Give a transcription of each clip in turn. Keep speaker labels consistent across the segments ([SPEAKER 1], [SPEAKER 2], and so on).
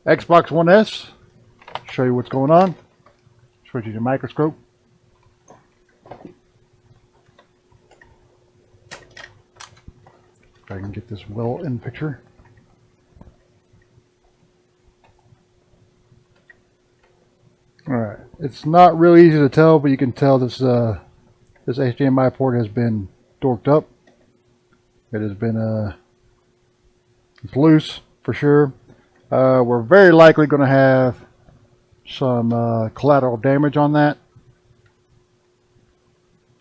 [SPEAKER 1] Xbox One S. Show you what's going on. Switch you to microscope. If I can get this well in picture. Alright, it's not really easy to tell, but you can tell this this HDMI port has been dorked up. It has been it's loose for sure. We're very likely going to have some collateral damage on that.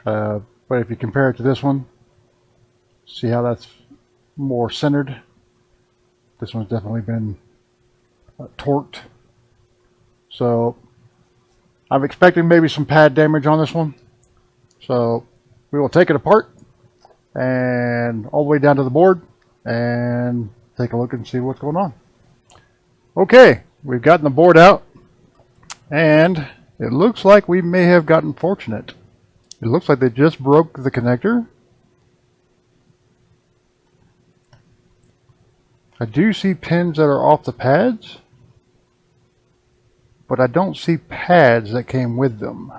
[SPEAKER 1] But if you compare it to this one, see how that's more centered. This one's definitely been torqued. So I'm expecting maybe some pad damage on this one. So we will take it apart and all the way down to the board and take a look and see what's going on. Okay, we've gotten the board out and it looks like we may have gotten fortunate. It looks like they just broke the connector. I do see pins that are off the pads, but I don't see pads that came with them.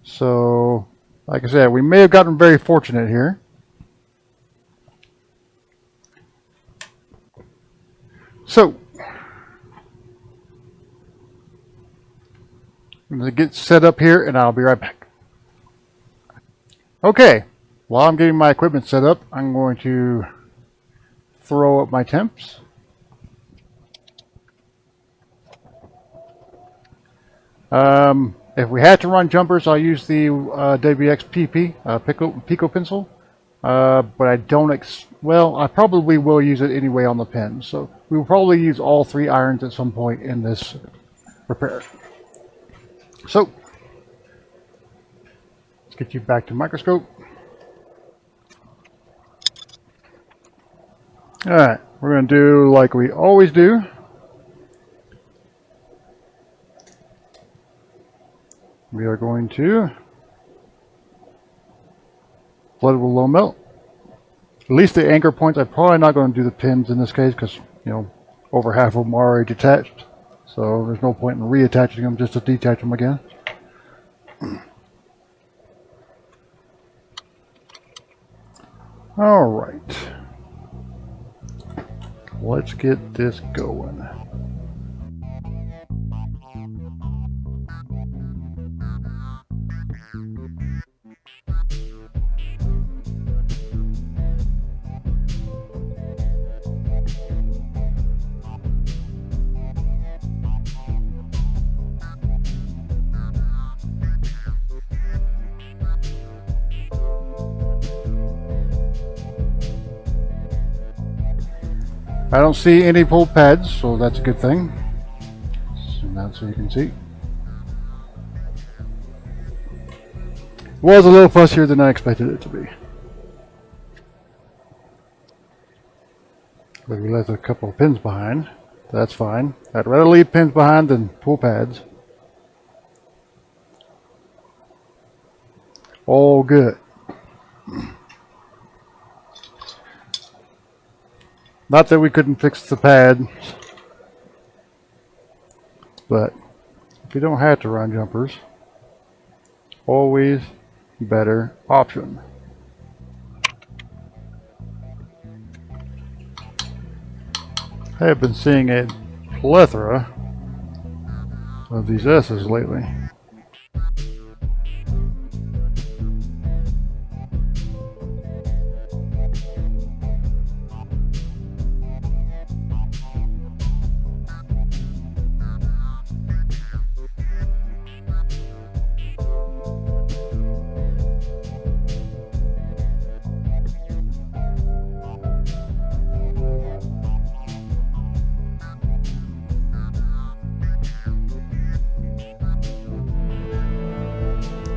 [SPEAKER 1] So, like I said, we may have gotten very fortunate here. So, I'm going to get set up here and I'll be right back. Okay, while I'm getting my equipment set up, I'm going to throw up my temps. If we had to run jumpers, I'll use the WX PP Pico pencil, but I don't. Well, I probably will use it anyway on the pin. So we will probably use all 3 irons at some point in this repair. So let's get you back to microscope. All right, we're going to do like we always do. We are going to flood it with low melt. At least the anchor points. I'm probably not going to do the pins in this case because, you know, over half of them are already detached. So there's no point in reattaching them just to detach them again. All right. Let's get this going. I don't see any pull pads, so that's a good thing. Zoom out so you can see. It was a little fussier than I expected it to be. But we left a couple of pins behind. That's fine. I'd rather leave pins behind than pull pads. All good. Not that we couldn't fix the pad, but if you don't have to run jumpers, always better option. I have been seeing a plethora of these S's lately.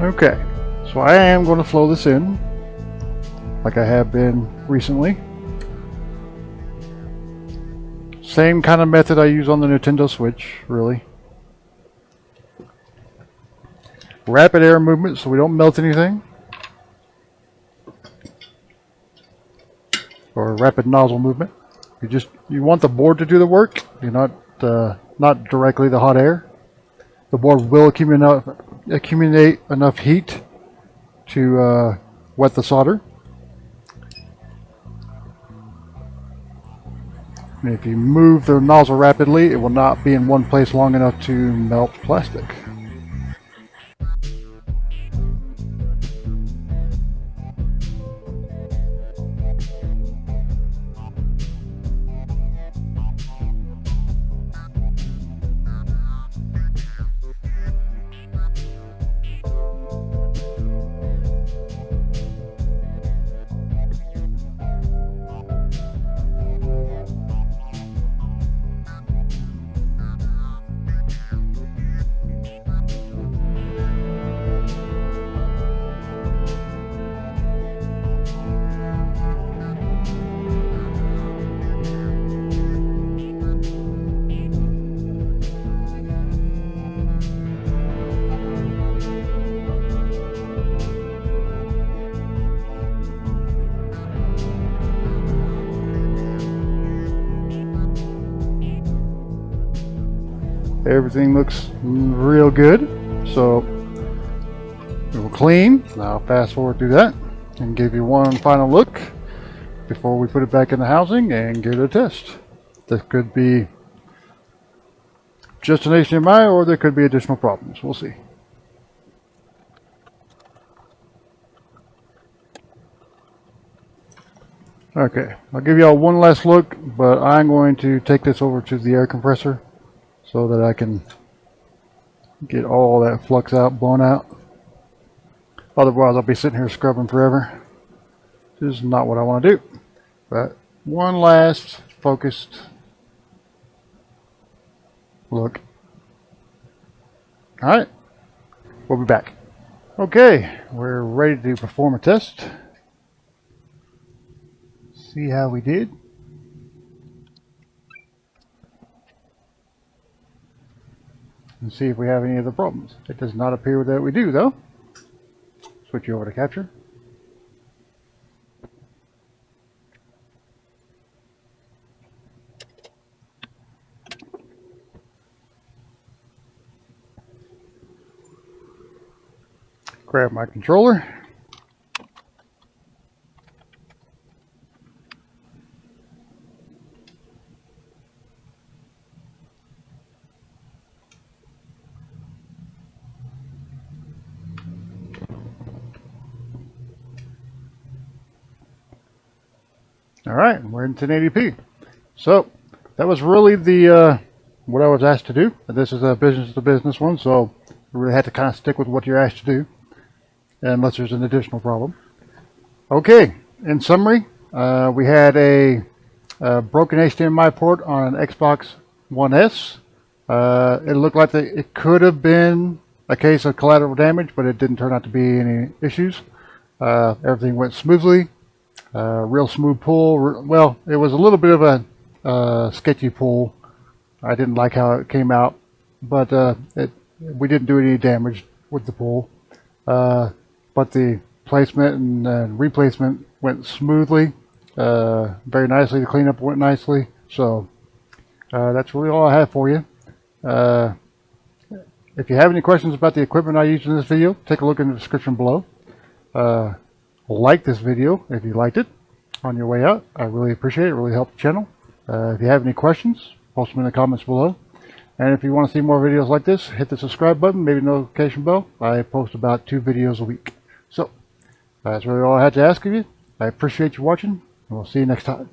[SPEAKER 1] Okay, so I am going to flow this in like I have been recently. Same kind of method I use on the Nintendo Switch, really. Rapid air movement so we don't melt anything. Or rapid nozzle movement. You want the board to do the work. You're not not directly the hot air. The board will accumulate enough heat to wet the solder. And if you move the nozzle rapidly, it will not be in one place long enough to melt plastic. Everything looks real good, so it will clean. Now fast forward through that and give you one final look before we put it back in the housing and give it a test. This could be just an HDMI, or there could be additional problems. We'll see. Okay, I'll give y'all one last look, but I'm going to take this over to the air compressor so that I can get all that flux out, blown out. Otherwise, I'll be sitting here scrubbing forever. This is not what I want to do. But one last focused look. All right, we'll be back. Okay, we're ready to perform a test. See how we did. And see if we have any other problems. It does not appear that we do, though. Switch you over to capture. Grab my controller. All right, we're in 1080p. So that was really the what I was asked to do. This is a business-to-business one, so you really had to kind of stick with what you're asked to do, unless there's an additional problem. Okay, in summary, we had a broken HDMI port on an Xbox One S. It looked like it could have been a case of collateral damage, but it didn't turn out to be any issues. Everything went smoothly. Real smooth pull. Well, it was a little bit of a sketchy pull. I didn't like how it came out, but we didn't do any damage with the pull. But the placement and replacement went smoothly, very nicely. The cleanup went nicely. So that's really all I have for you. If you have any questions about the equipment I used in this video, take a look in the description below. Like this video if you liked it on your way out. I really appreciate it. It really helped the channel. If you have any questions, post them in the comments below. And if you want to see more videos like this, hit the subscribe button, maybe notification bell. I post about 2 videos a week. So that's really all I had to ask of you. I appreciate you watching, and we'll see you next time.